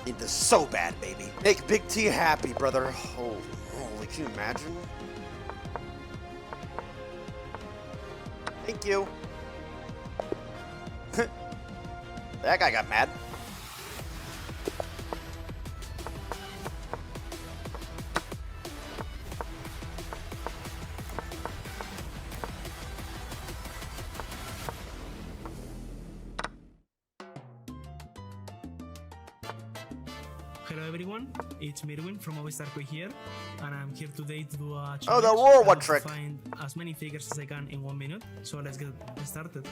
Need this so bad, baby. Make Big T happy, brother. Holy, can you imagine? Thank you. That guy got mad. Hello everyone, it's Mirwin from Movistar here, and I'm here today to do a challenge. Oh, the Roar one to trick. Find as many figures as I can in 1 minute. So let's get started.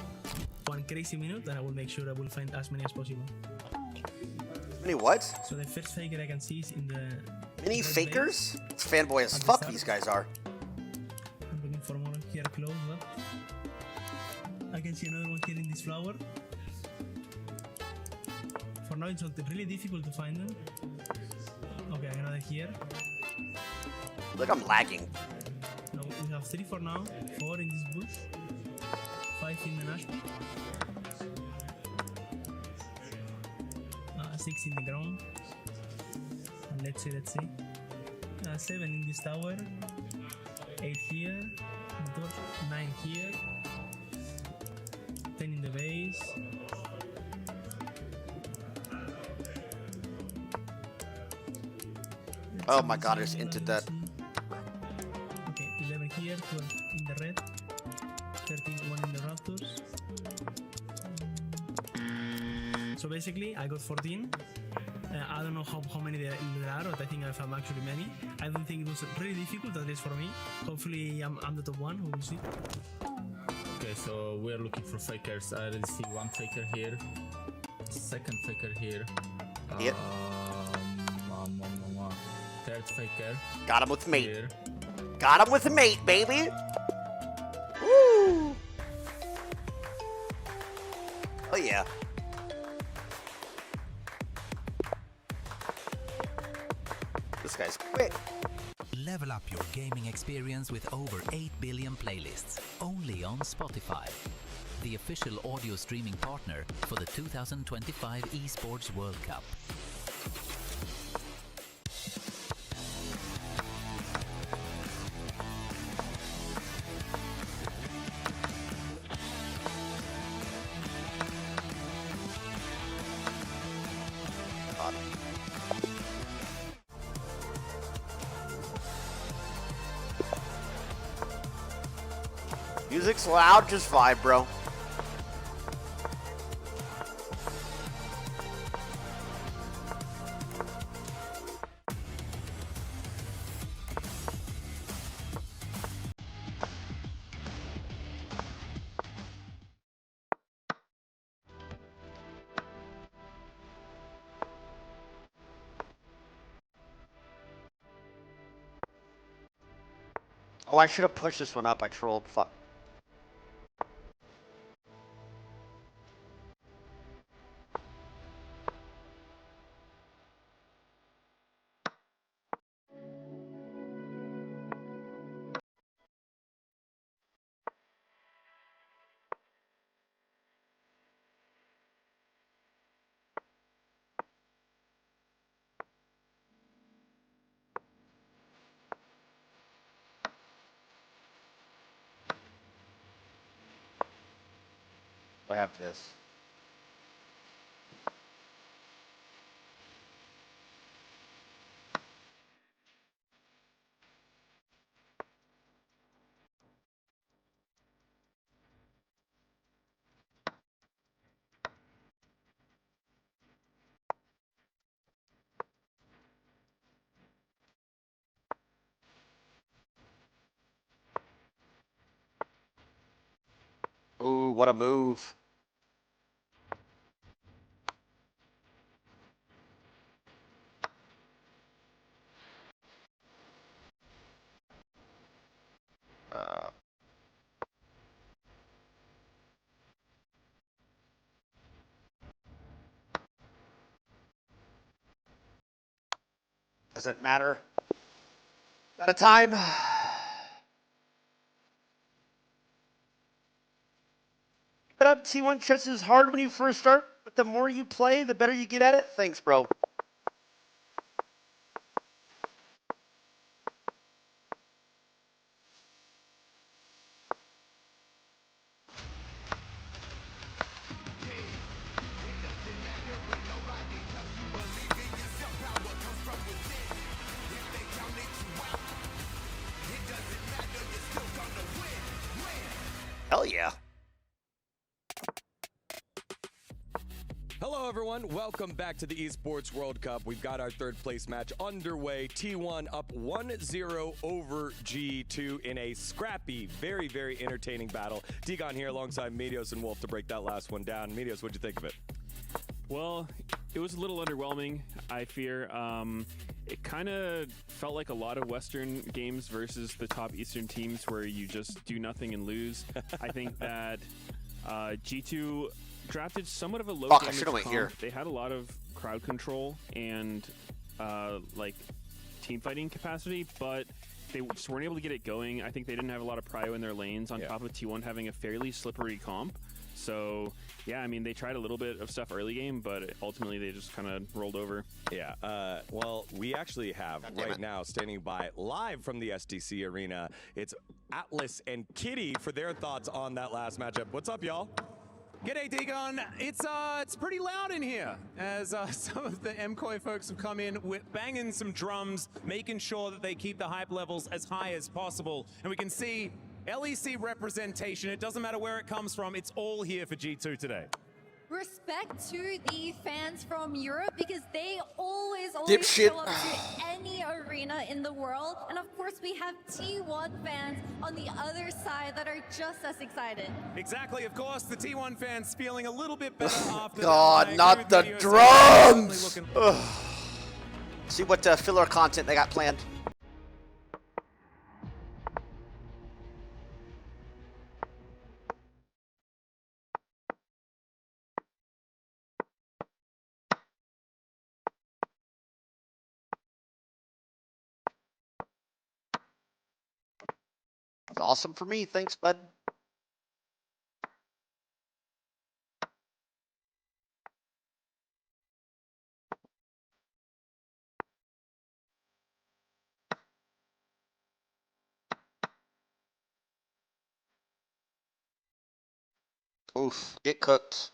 1 crazy minute, and I will make sure I will find as many as possible. Many what? So the first figure I can see is in the Mini fakers? It's fanboy as fuck these guys are. I'm looking for more here close, but I can see another one here in this flower. For now it's not really difficult to find them. Okay, another here. Look, I'm lagging. No, we have 3 for now, 4 in this bush, 5 in the nash pit, 6 in the ground, and let's see, 7 in this tower, 8 here, 9 here, 10 in the base, Oh my god, I just entered that. Okay, 11 here, 12 in the red, 13, 1 in the raptors. So basically, I got 14. I don't know how many there are, but I think I found actually many. I don't think it was really difficult, at least for me. Hopefully, I'm the top one, we will see. Okay, so we're looking for fakers. I already see 1 faker here, 2nd faker here. Yep. 3rd faker. Got him with mate. Here. Got him with a mate, baby. Woo! Oh yeah. This guy's quick. Level up your gaming experience with over 8 billion playlists, only on Spotify, the official audio streaming partner for the 2025 Esports World Cup. Music's loud, just vibe, bro. Oh, I should have pushed this one up. I trolled. Fuck. I have this. Ooh, what a move. Doesn't matter. Out of time. But up T1 chess is hard when you first start, but the more you play, the better you get at it. Thanks, bro. everyone. Welcome back to the Esports World Cup. We've got our third place match underway. T1 up 1-0 over G2 in a scrappy, very, very entertaining battle. Degon here alongside Medios and Wolf to break that last one down. Medios, what'd you think of it? Well, it was a little underwhelming, I fear. It kind of felt like a lot of Western games versus the top Eastern teams where you just do nothing and lose. I think that G2 drafted somewhat of a low damage comp. They had a lot of crowd control and like team fighting capacity, but they just weren't able to get it going. I think they didn't have a lot of prio in their lanes on top of T1 having a fairly slippery comp. So yeah, I mean, they tried a little bit of stuff early game, but ultimately they just kind of rolled over. Yeah, well, we actually have right now standing by live from the STC arena. It's Atlas and Kitty for their thoughts on that last matchup. What's up, y'all? G'day, Degon. It's pretty loud in here, as some of the MCOI folks have come in with banging some drums, making sure that they keep the hype levels as high as possible. And we can see LEC representation. It doesn't matter where it comes from. It's all here for G2 today. Respect to the fans from Europe, because they always Dipshit. show up to any arena in the world. And of course, we have T1 fans on the other side that are just as excited. Exactly. Of course, the T1 fans feeling a little bit better after God, that. not the drums! See what filler content they got planned. Awesome for me. Thanks, bud. Oof, get cooked.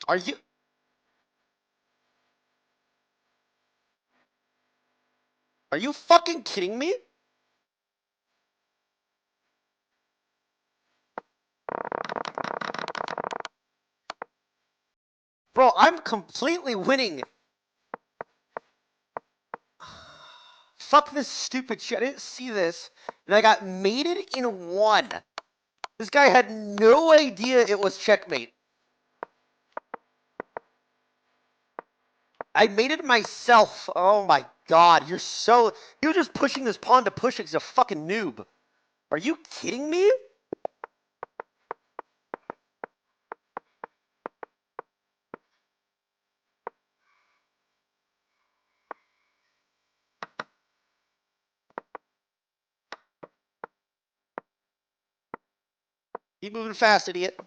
Are you fucking kidding me? Bro, I'm completely winning. Fuck this stupid shit. I didn't see this. And I got mated in one. This guy had no idea it was checkmate. I mated myself. Oh my god, you're just pushing this pawn to push it because you're a fucking noob. Are you kidding me? Keep moving fast, idiot.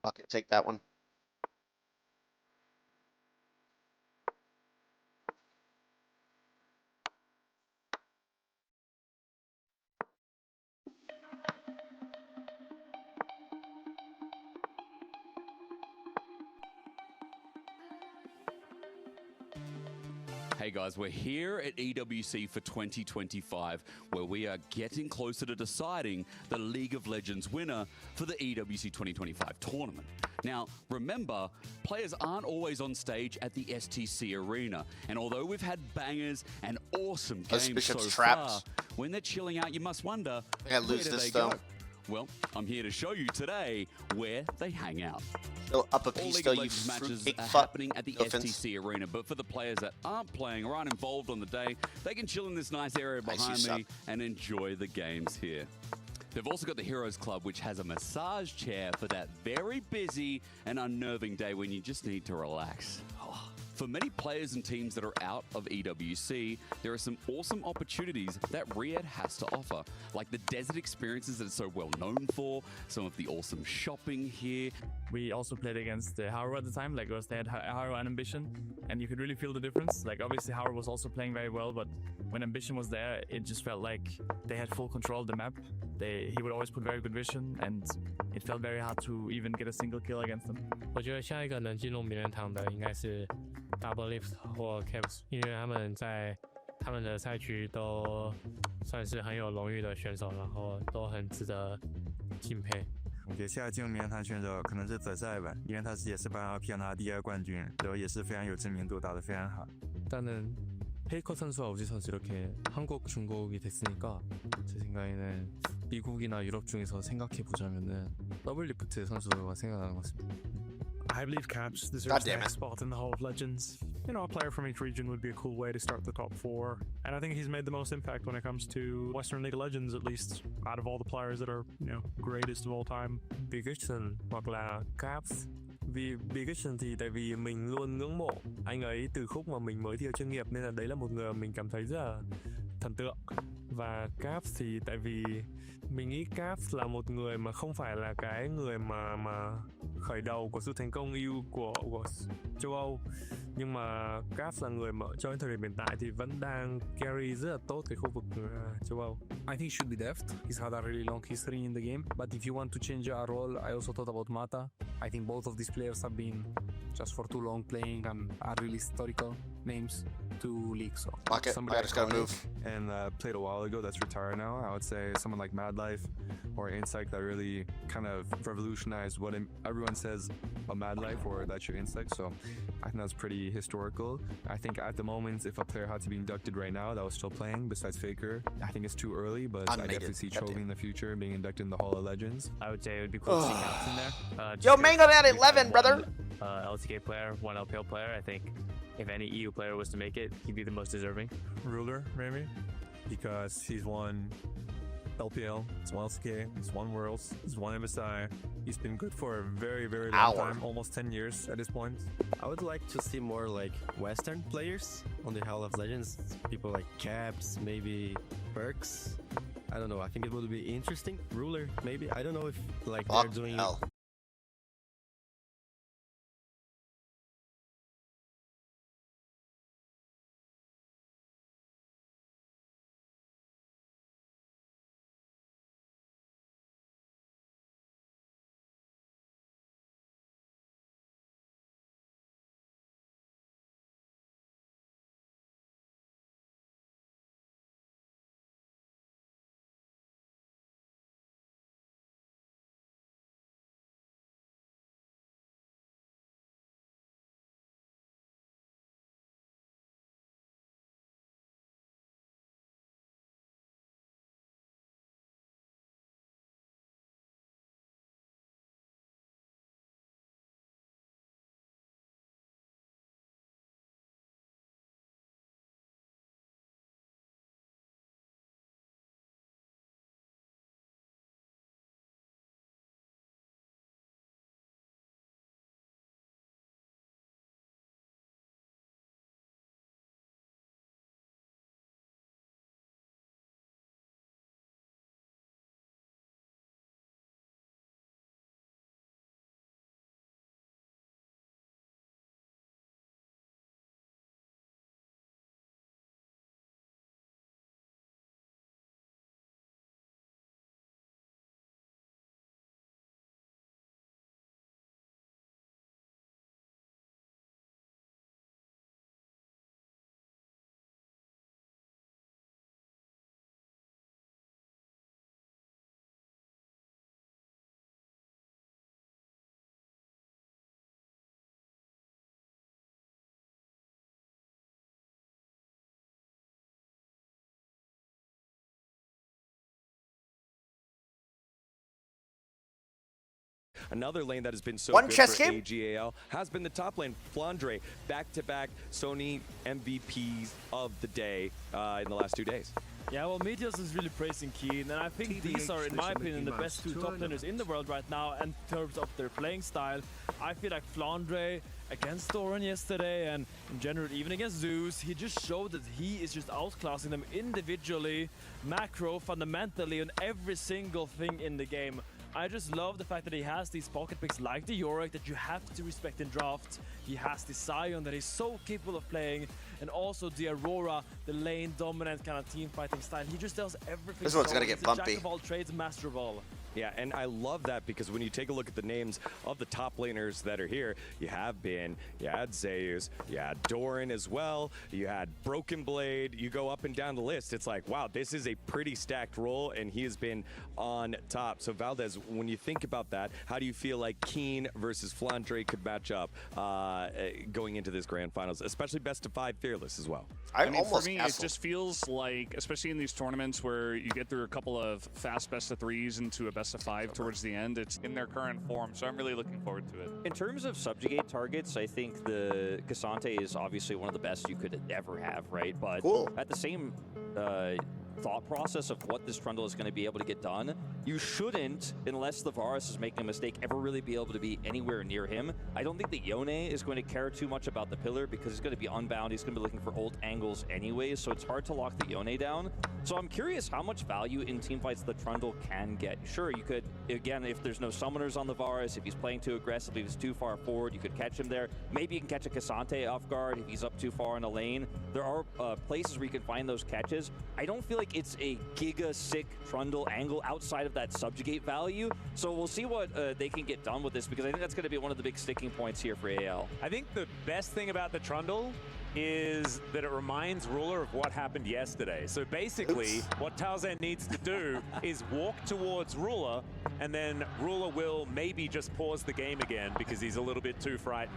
Fuck it, take that one. Hey guys, we're here at EWC for 2025, where we are getting closer to deciding the League of Legends winner for the EWC 2025 tournament. Now, remember, players aren't always on stage at the STC arena, and although we've had bangers and awesome games so far, when they're chilling out, you must wonder, where do they go? Well, I'm here to show you today where they hang out. Up a piece, though, you matches are happening at the STC arena, but for the players that aren't playing or aren't involved on the day, they can chill in this nice area behind me and enjoy the games here. They've also got the Heroes Club, which has a massage chair for that very busy and unnerving day when you just need to relax. For many players and teams that are out of EWC, there are some awesome opportunities that Riyadh has to offer, like the desert experiences that it's so well known for, some of the awesome shopping here. We also played against Haru at the time, like they had Haru and Ambition, and you could really feel the difference. Like obviously Haru was also playing very well, but when Ambition was there, it just felt like they had full control of the map. He would always put very good vision, and it felt very hard to even get a single kill against them. 我觉得下一个能进入名人堂的应该是 Double Lift 或 Caps， 因为他们在他们的赛区都算是很有荣誉的选手，然后都很值得敬佩。我觉得下一进入名人堂选手可能是泽赛吧，因为他也是帮 LPL 拿第2冠军，然后也是非常有知名度，打得非常好。 일단은 페이커 선수와 우지 선수 이렇게 한국, 중국이 됐으니까 제 생각에는 미국이나 유럽 중에서 생각해 보자면은 더블리프트 선수가 생각나는 것 같습니다. I believe Caps deserves the next spot in the Hall of Legends. You know, a player from each region would be a cool way to start the top 4. And I think he's made the most impact when it comes to Western League of Legends, at least out of all the players that are, you know, greatest of all time. Biggest hoặc là Caps. Vì Biggest thì tại vì mình luôn ngưỡng mộ anh ấy từ khúc mà mình mới thi đấu chuyên nghiệp, nên là đấy là một người mình cảm thấy rất là thần tượng. Và Caps thì tại vì mình nghĩ Caps là một người mà không phải là cái người mà khởi đầu của sự thành công EU của châu Âu, nhưng mà Caps là người mà cho đến thời điểm hiện tại thì vẫn đang carry rất là tốt cái khu vực châu Âu. I think he should be deft. He's had a really long history in the game. But if you want to change a role, I also thought about Mata. I think both of these players have been just for too long playing and are really historical names to league. So Bucket, I just gotta move. And played a while ago that's retired now. I would say someone like Mad Life or Insight that really kind of revolutionized what everyone says a Mad Life or that's your Insect. So I think that's pretty historical. I think at the moment, if a player had to be inducted right now that was still playing besides Faker, I think it's too early, but I definitely see Chovy in the future being inducted in the Hall of Legends. I would say it would be cool to see Caps in there. Yo, Mango at 11, brother. LTK player, one LPL player. I think if any EU player was to make it, he'd be the most deserving. Ruler, maybe, because he's won LPL, he's won LCK, he's won Worlds, he's won MSI. He's been good for a very, very long time, almost 10 years at this point. I would like to see more like Western players on the Hall of Legends. People like Caps, maybe Perks. I don't know. I think it would be interesting. Ruler, maybe. I don't know if like they're doing. Another lane that has been so One good chess for game? AGAL has been the top lane. Flandre, back-to-back Sony MVPs of the day in the last 2 days. Yeah, well, Meteors is really praising Keen, and I think these are, in my opinion, the best two top laners in the world right now in terms of their playing style. I feel like Flandre against Doran yesterday, and in general, even against Zeus, he just showed that he is just outclassing them individually, macro, fundamentally, on every single thing in the game. I just love the fact that he has these pocket picks like the Yorick that you have to respect in drafts. He has the Sion that he's so capable of playing, and also the Aurora, the lane dominant kind of team fighting style. He just does everything. This one's gonna get bumpy. Jack of all trades, master of all. Yeah, and I love that because when you take a look at the names of the top laners that are here, you have Bin, you had Zeus, you had Doran as well, you had Broken Blade, you go up and down the list. It's like, wow, this is a pretty stacked role, and he has been on top. So Valdez, when you think about that, how do you feel like Keen versus Flandre could match up going into this grand finals, especially best of 5 Fearless as well? I mean, for me, it just feels like, especially in these tournaments where you get through a couple of fast best of 3s into a best of 5 towards the end, it's in their current form, so I'm really looking forward to it. In terms of subjugate targets, I think the Cassante is obviously one of the best you could ever have, right? But at the same thought process of what this Trundle is going to be able to get done, you shouldn't, unless the Varus is making a mistake, ever really be able to be anywhere near him. I don't think that Yone is going to care too much about the pillar because he's going to be unbound. He's going to be looking for ult angles anyways, so it's hard to lock the Yone down. So I'm curious how much value in teamfights the Trundle can get. Sure, you could, again, if there's no summoners on the Varus, if he's playing too aggressively, if he's too far forward, you could catch him there. Maybe you can catch a Cassante off guard if he's up too far in a lane. There are places where you can find those catches. I don't feel like it's a giga sick Trundle angle outside of that subjugate value. So we'll see what they can get done with this, because I think that's going to be one of the big sticking points here for AL. I think the best thing about the Trundle is that it reminds Ruler of what happened yesterday. So basically, what Talzan needs to do is walk towards Ruler, and then Ruler will maybe just pause the game again because he's a little bit too frightened.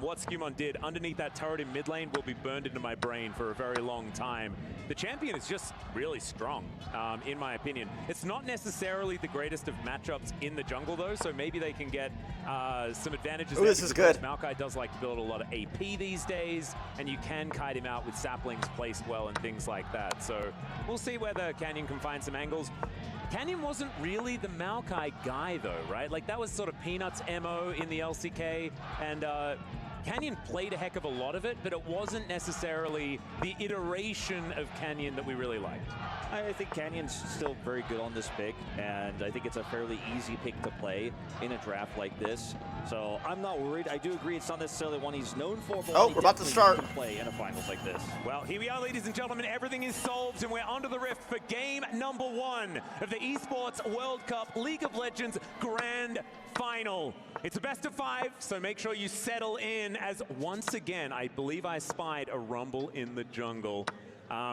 What Skewmon did underneath that turret in mid lane will be burned into my brain for a very long time. The champion is just really strong, in my opinion. It's not necessarily the greatest of matchups in the jungle, though, so maybe they can get some advantages. Ooh, this is good. Maokai does like to build a lot of AP these days, and you can kite him out with saplings placed well and things like that. So we'll see whether Canyon can find some angles. Canyon wasn't really the Maokai guy, though, right? Like, that was sort of Peanuts' MO in the LCK, and Canyon played a heck of a lot of it, but it wasn't necessarily the iteration of Canyon that we really liked. I think Canyon's still very good on this pick, and I think it's a fairly easy pick to play in a draft like this. So I'm not worried. I do agree it's not necessarily one he's known for, but we're about to start. Can play in a finals like this. Well, here we are, ladies and gentlemen. Everything is solved, and we're onto the rift for game number 1 of the Esports World Cup League of Legends Grand Final. It's a best of 5, so make sure you settle in, as once again, I believe I spied a rumble in the jungle.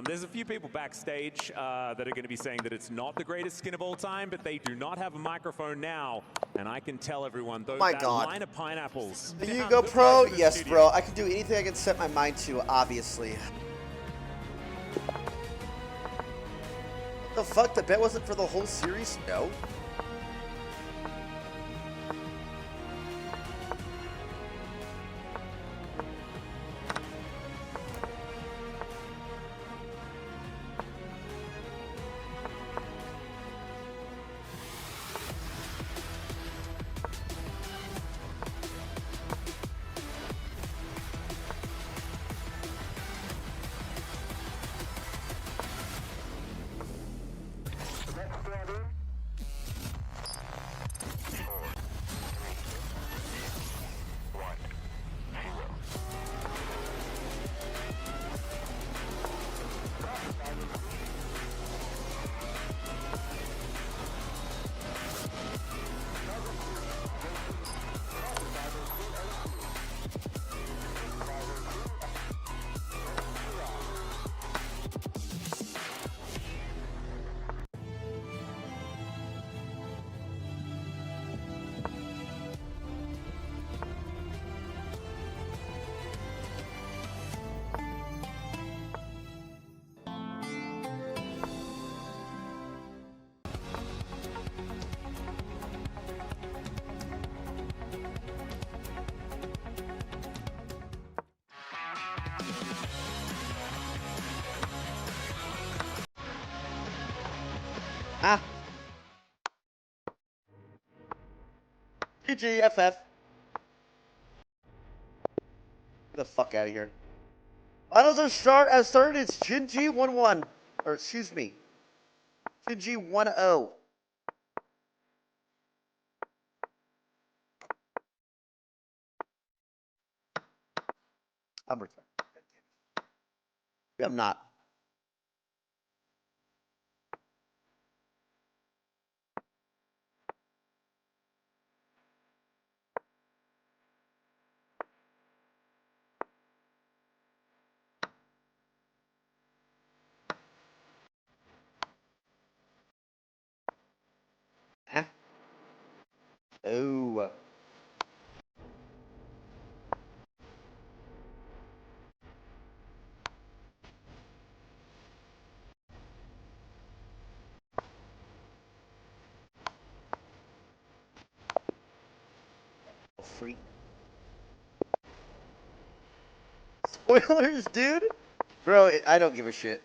There's a few people backstage that are going to be saying that it's not the greatest skin of all time, but they do not have a microphone now, and I can tell everyone, though, that line of pineapples. You go pro? Yes, bro. I can do anything I can set my mind to, obviously. The fuck? The bet wasn't for the whole series? No. Huh? GGFF. Get the fuck out of here. Finals are started. It's Jinji 1-1. Or excuse me. Jinji 1-0. I'm returned. I'm not. Huh? Oh. Free. Spoilers, dude? Bro, I don't give a shit.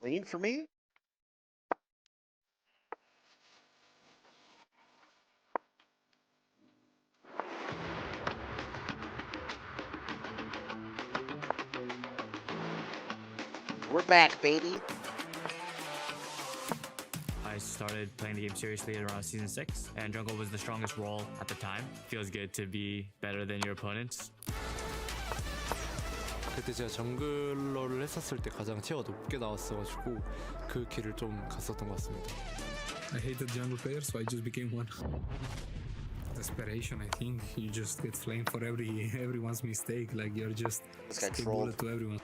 Lean for me? We're back, baby. I started playing the game seriously at around Season 6, and jungle was the strongest role at the time. Feels good to be better than your opponents. 그때 제가 정글러를 했었을 때 가장 티어가 높게 나왔어가지고 그 길을 좀 갔었던 것 같습니다. I hated jungle players, so I just became one. Desperation, I think. You just get flamed for everyone's mistake. Like you're just stick bullet to everyone.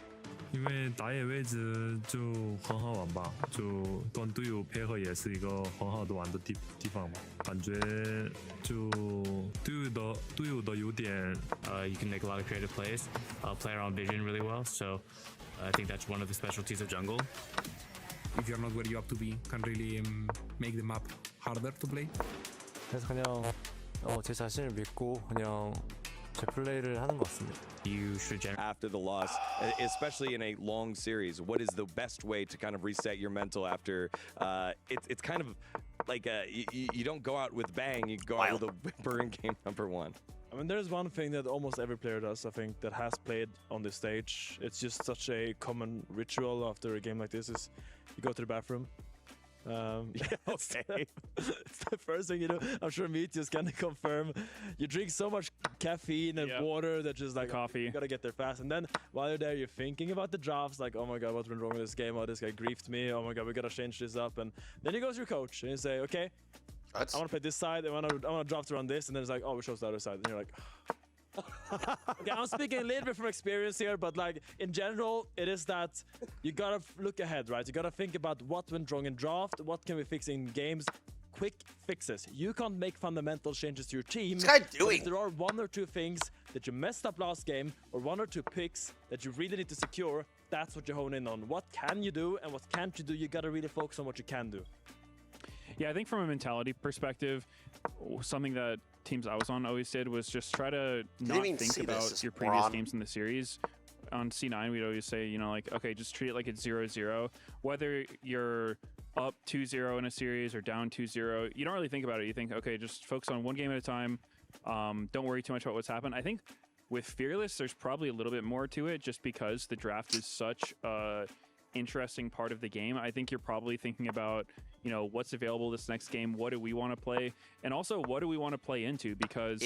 因为打野位置就很好玩吧，就跟队友配合也是一个很好的玩的地方吧。感觉就队友的优点，you can make a lot of creative plays, play around vision really well. So I think that's one of the specialties of jungle. If you're not where you have to be, can really make the map harder to play. 그래서 그냥 제 자신을 믿고 그냥 제 플레이를 하는 것 같습니다. You should after the loss, especially in a long series, what is the best way to kind of reset your mental after it's kind of like you don't go out with bang, you go out with a whimper in game number 1. I mean, there's one thing that almost every player does, I think, that has played on this stage. It's just such a common ritual after a game like this is you go to the bathroom. It's the first thing you do. I'm sure Meet is gonna confirm. You drink so much caffeine and water that just like coffee. You gotta get there fast. And then while you're there, you're thinking about the drafts, like, oh my god, what's been wrong with this game? Oh, this guy griefed me. Oh my god, we gotta change this up. And then you go to your coach and you say, okay, I want to play this side. I want to draft around this. And then it's like, oh, we chose the other side. And you're like. Okay, I'm speaking a little bit from experience here, but like in general, it is that you gotta look ahead, right? You gotta think about what went wrong in draft, what can we fix in games, quick fixes. You can't make fundamental changes to your team. What's this guy doing? If there are one or two things that you messed up last game, or one or two picks that you really need to secure, that's what you hone in on. What can you do and what can't you do? You gotta really focus on what you can do. Yeah, I think from a mentality perspective, something that teams I was on always did was just try to not think about your previous games in the series. On C9, we'd always say, you know, like, okay, just treat it like it's 0-0. Whether you're up 2-0 in a series or down 2-0, you don't really think about it. You think, okay, just focus on one game at a time. Don't worry too much about what's happened. I think with Fearless, there's probably a little bit more to it just because the draft is such a interesting part of the game. I think you're probably thinking about, you know, what's available this next game, what do we want to play, and also what do we want to play into, because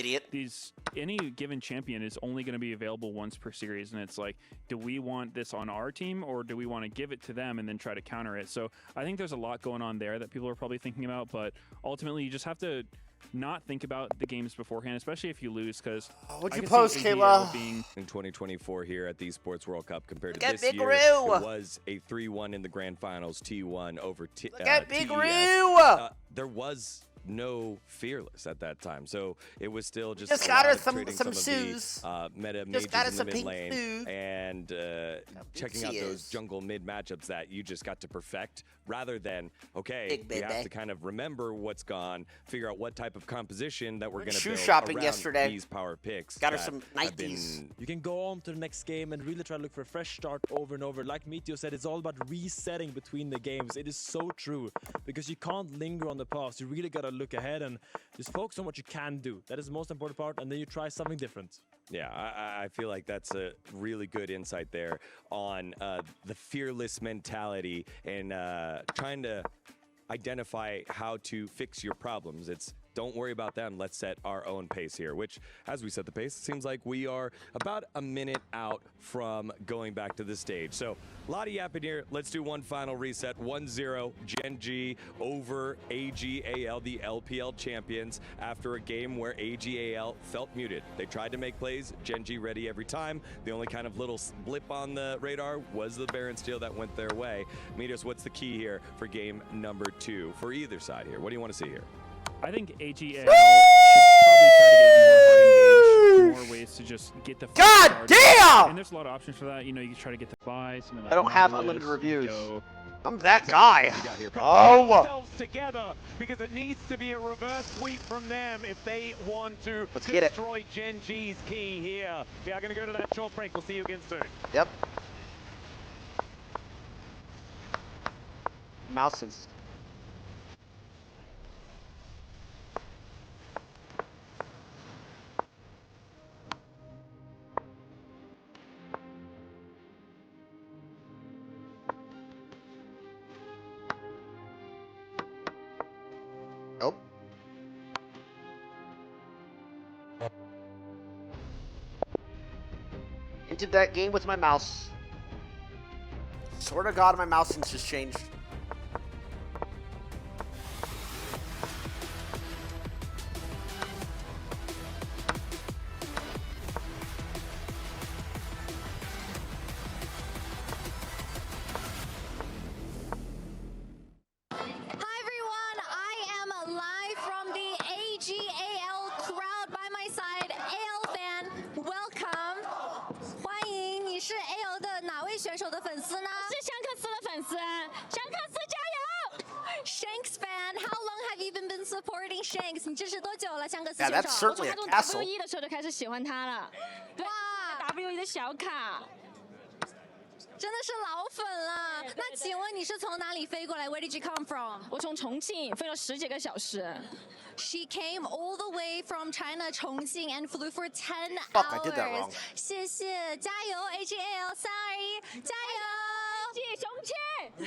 any given champion is only going to be available once per series, and it's like, do we want this on our team or do we want to give it to them and then try to counter it? So I think there's a lot going on there that people are probably thinking about, but ultimately you just have to not think about the games beforehand, especially if you lose, because what'd you post, Kayla? Being in 2024 here at the Esports World Cup compared to Look at this Big year, Roo. it was a 3-1 in the grand finals, T1 over Look at Big TES. Roo. There was no Fearless at that time, so it was still just got us trading some of shoes. the meta Just got mages us in the some mid pink lane food. and checking out those tears. jungle mid matchups that you just got to perfect, rather than Big we have baby. to kind of remember what's gone, figure out what type of composition that we're going to shoe build shopping around yesterday. these power picks. Got her that some have been Nikes. You can go on to the next game and really try to look for a fresh start over and over. Like Meteor said, it's all about resetting between the games. It is so true, because you can't linger on the past. You really got to look ahead and just focus on what you can do. That is the most important part, and then you try something different. Yeah, I feel like that's a really good insight there on the fearless mentality and trying to identify how to fix your problems. It's don't worry about them. Let's set our own pace here, which, as we set the pace, it seems like we are about a minute out from going back to the stage. So, a lot of yapping here. Let's do one final reset. 1-0 Gen G over AGAL, the LPL champions, after a game where AGAL felt muted. They tried to make plays, Gen G ready every time. The only kind of little blip on the radar was the Baron steal that went their way. Mitos, what's the key here for game number 2 for either side here? What do you want to see here? I think AGA should probably try to get more hard engaged, more ways to just get the God started. damn! And there's a lot of options for that. You know, you can try to get the buy. Something like I don't have Marvelous, unlimited reviews. Go. I'm that guy. Oh! Oh! Together, because it needs to be a reverse sweep from them if they want to Let's get it. destroy Gen G's key here. We are going to go to that short break. We'll see you again soon. Yep. Mouses. Nope. Into that game with my mouse. Swear to God, my mouse seems just changed. Hi everyone, I am live from the AGAL crowd by my side. AL fan, welcome. 欢迎，你是 AL 的哪位选手的粉丝呢？是香克斯的粉丝，香克斯加油 ！Shanks fan, how long have you been supporting Shanks？ 你支持多久了，香克斯 Yeah, 选 that's 手？ certainly a 我从 castle. WE 的时候就开始喜欢他了。哇 ，WE 的小卡。真的是老粉了。那请问你是从哪里飞过来 ？Where did you come from？ 我从重庆飞了10几个小时。She came all the way from China, Chongqing, and flew for 10 Fuck, hours. I did that wrong. 谢谢，加油 AGAL 321，加油！谢重庆。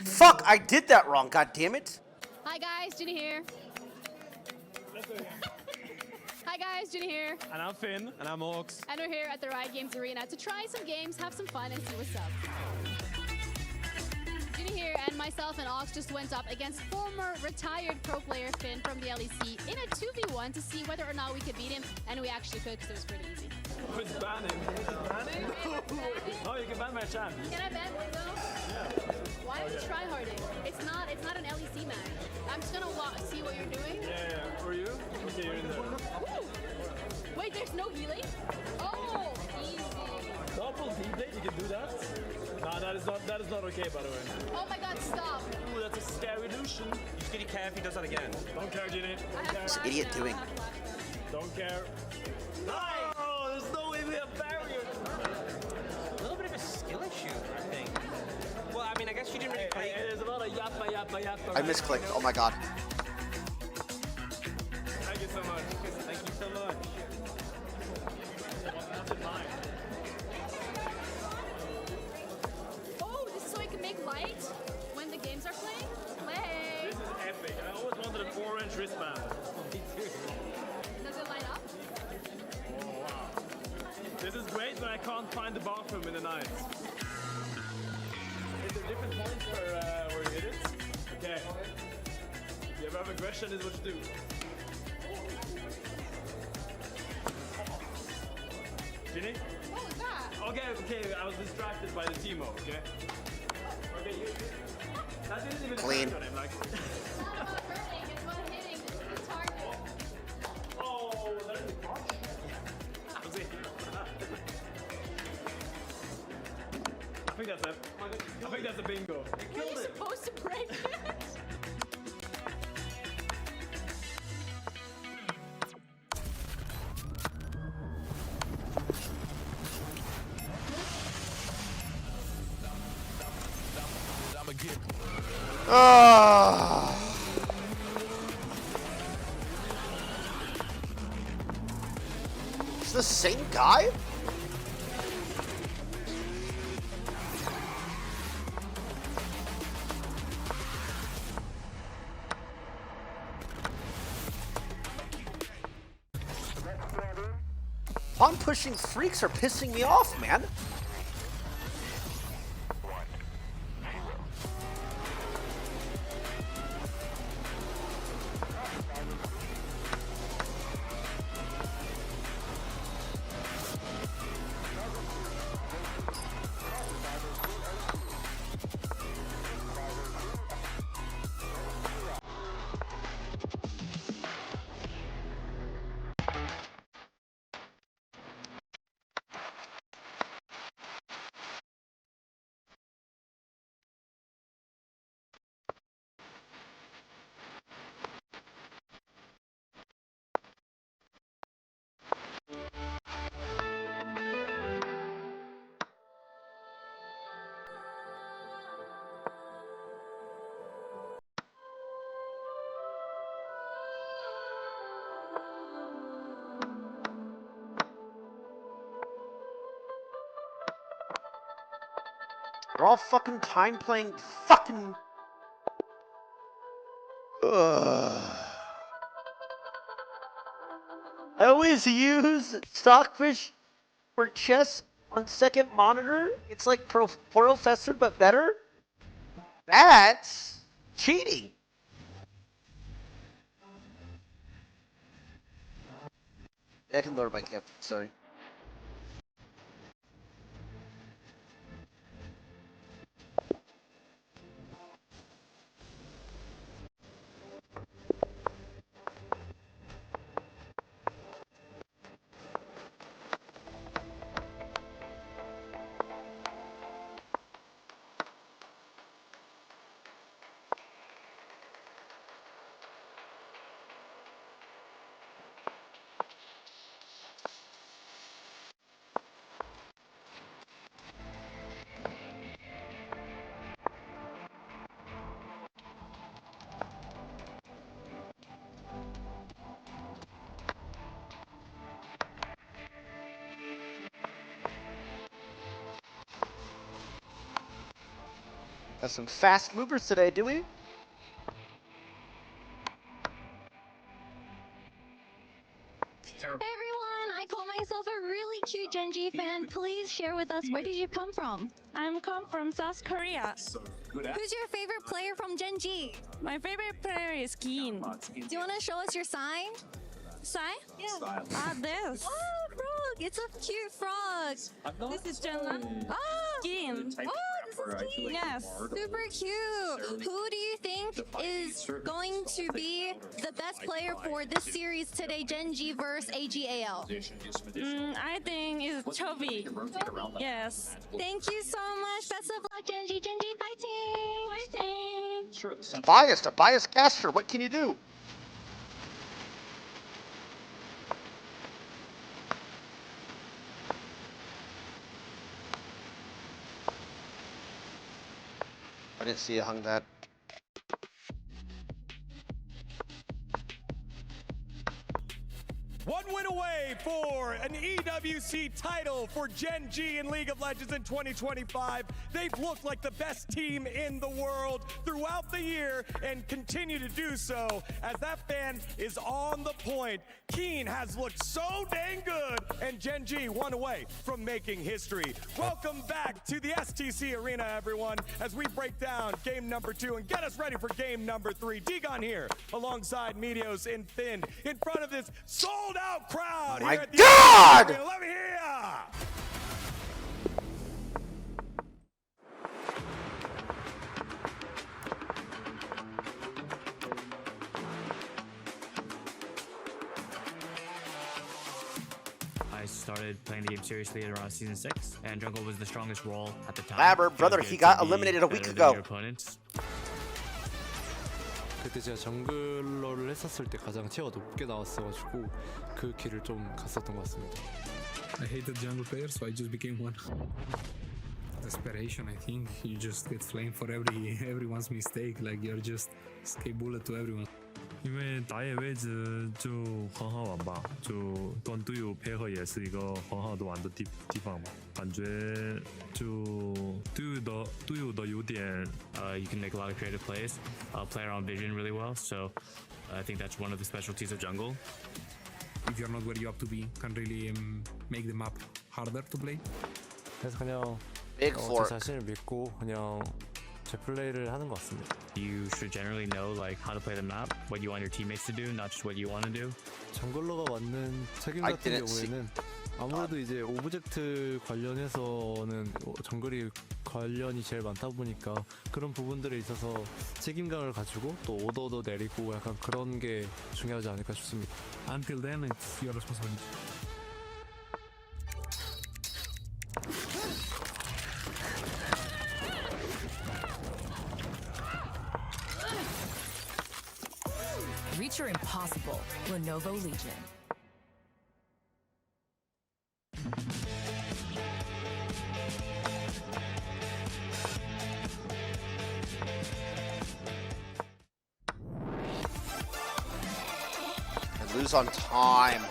Fuck, I did that wrong. God damn it. Hi guys, Ginny here. Hi guys, Ginny here. And I'm Finn. And I'm Orcs. And we're here at the Riot Games Arena to try some games, have some fun, and see what's up. Ginny here, and myself and Ox just went up against former retired pro player Finn from the LEC in a 2v1 to see whether or not we could beat him, and we actually could because it was pretty easy. Who's banning? Banning? Oh, you can ban my champ. Can I ban one though? Yeah. Why are you tryharding? It's not an LEC match. I'm just gonna see what you're doing. Yeah. For you? Okay, you're in there. Woo! Wait, there's no healing? Oh, easy. Double D-blade, you can do that? No, that is not okay, by the way. Oh my god, stop. Ooh, that's a scary illusion. You should get care if he does that again. Don't care, Ginny. Don't care. What's the idiot doing? Don't care. No! There's no way we have barrier. A little bit of a skill issue, I think. Well, I mean, I guess you didn't really play. There's a lot of yappa. I misclicked. Oh my God. Thank you so much. Thank you so much. Oh, this is so you can make light when the games are playing? Play! This is epic. I always wanted an orange wristband. Does it light up? Oh, wow. This is great when I can't find the bathroom in the night. Is there different points where you hit it? Okay. If you have aggression, is what you do. Ginny? What was that? Okay, I was distracted by the Teemo, okay? Okay, you... That didn't even Clean. affect what I'm like... It's not about hurting, it's about hitting the target. Oh, that is much. I think that's a bingo. Were you supposed to break it? It's the same guy? Pawn pushing freaks are pissing me off, man. They're all fucking time playing fucking. Ugh. I always use Stockfish for chess on second monitor. It's like Professor but better. That's cheating. I can lower my cap. Sorry. Got some fast movers today, do we? Hey everyone, I call myself a really cute Genji fan. Please share with us, where did you come from? I'm come from South Korea. Who's your favorite player from Genji? My favorite player is Keen. Do you want to show us your sign? Sign? Yeah. Ah, this. Oh, frog! It's a cute frog. This is Jenna. Oh, Keen. Oh, this is cute. Yes. Super cute. Who do you think is going to be the best player for this series today, Genji versus AGAL? I think it's Chovy. Yes. Thank you so much. Best of luck, Genji. Genji fighting. Fighting. A biased caster. What can you do? I didn't see you hung that. One win away for an EWC title for Gen G in League of Legends in 2025. They've looked like the best team in the world throughout the year and continue to do so as that fan is on the point. Keen has looked so dang good, and Gen G one away from making history. Welcome back to the STC Arena, everyone, as we break down game number 2 and get us ready for game number 3. Digon here alongside Medios and Finn in front of this sold out crowd. Oh my here at the God! Let me hear ya. I started playing the game seriously at around season 6, and jungle was the strongest role at the time. Labber, It was brother, good he to got be eliminated a week better than ago. your opponents. 그때 제가 정글러를 했었을 때 가장 티어가 높게 나왔어가지고 그 길을 좀 갔었던 것 같습니다. I hated jungle players, so I just became one. Desperation, I think. You just get flamed for everyone's mistake. Like you're just escape bullet to everyone. 因为打野位置就很好玩吧，就跟队友配合也是一个很好的玩的地方吧。感觉就队友的优点，you can make a lot of creative plays, play around vision really well. So I think that's one of the specialties of jungle. If you're not where you have to be, can really make the map harder to play. 그래서 그냥 Big 제 fork. 자신을 믿고 그냥 제 플레이를 하는 것 같습니다. You should generally know like how to play the map, what you want your teammates to do, not just what you want to do. 정글러가 맡는 책임 I 같은 didn't see- 경우에는 아무래도 이제 오브젝트 관련해서는 정글이 관련이 제일 많다 보니까 그런 부분들에 있어서 책임감을 가지고 또 오더도 내리고 약간 그런 게 중요하지 않을까 싶습니다. Until then, it's your responsibility. Reach your impossible, Lenovo Legion. And lose on time.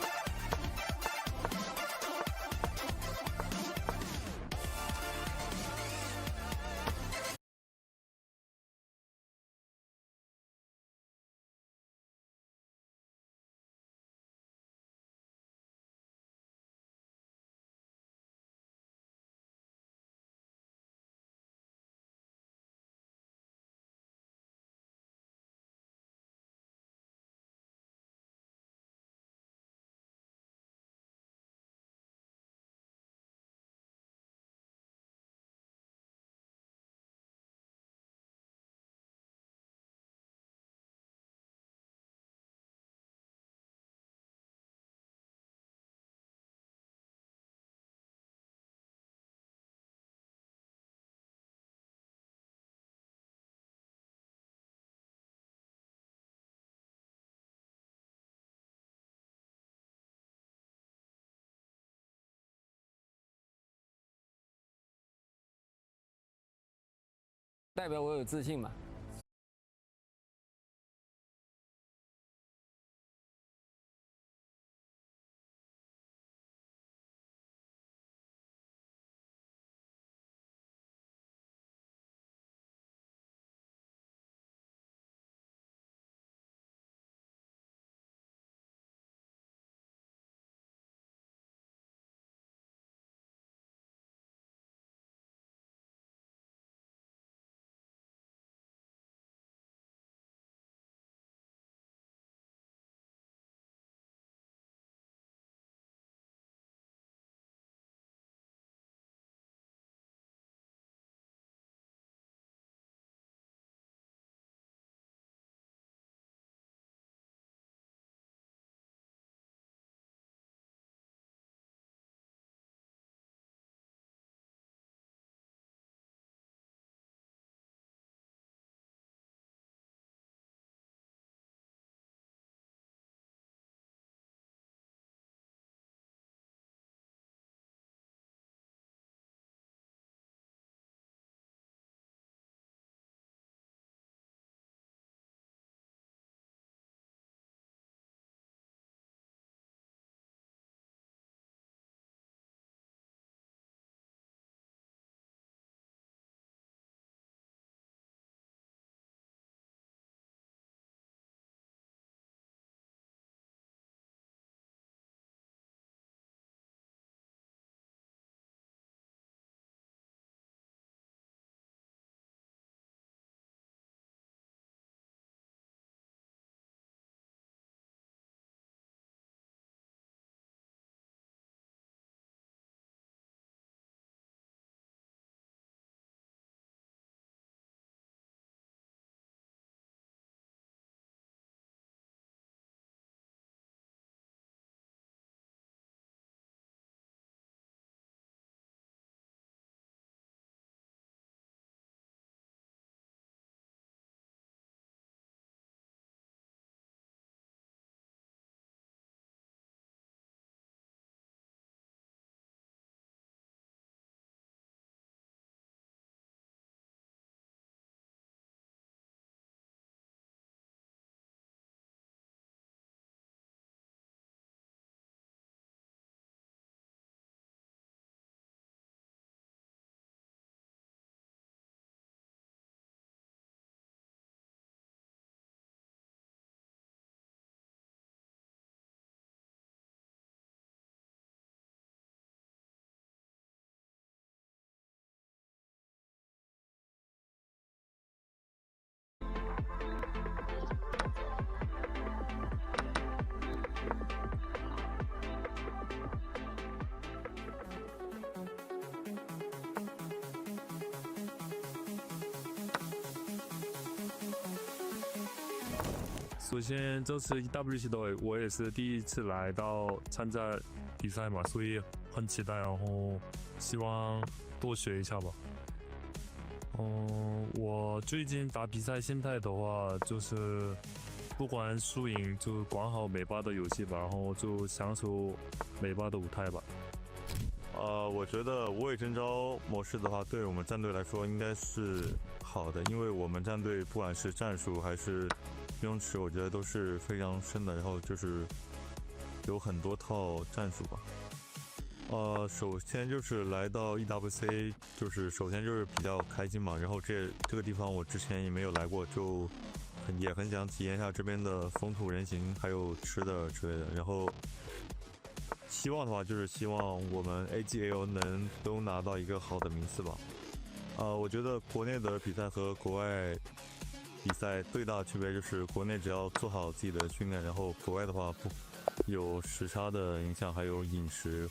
代表我有自信嘛。首先这次 EW 系队我也是第一次来到参加比赛嘛，所以很期待，然后希望多学一下吧。我最近打比赛心态的话，就是不管输赢就管好每把的游戏吧，然后就享受每把的舞台吧。我觉得无畏征召模式的话，对我们战队来说应该是好的，因为我们战队不管是战术还是用池，我觉得都是非常深的，然后就是有很多套战术吧。首先就是来到 EWC， 就是首先就是比较开心嘛，然后这个地方我之前也没有来过，就也很想体验一下这边的风土人情，还有吃的之类的。然后希望的话就是希望我们 AGL 能都拿到一个好的名次吧。我觉得国内的比赛和国外比赛最大的区别就是国内只要做好自己的训练，然后国外的话不有时差的影响，还有饮食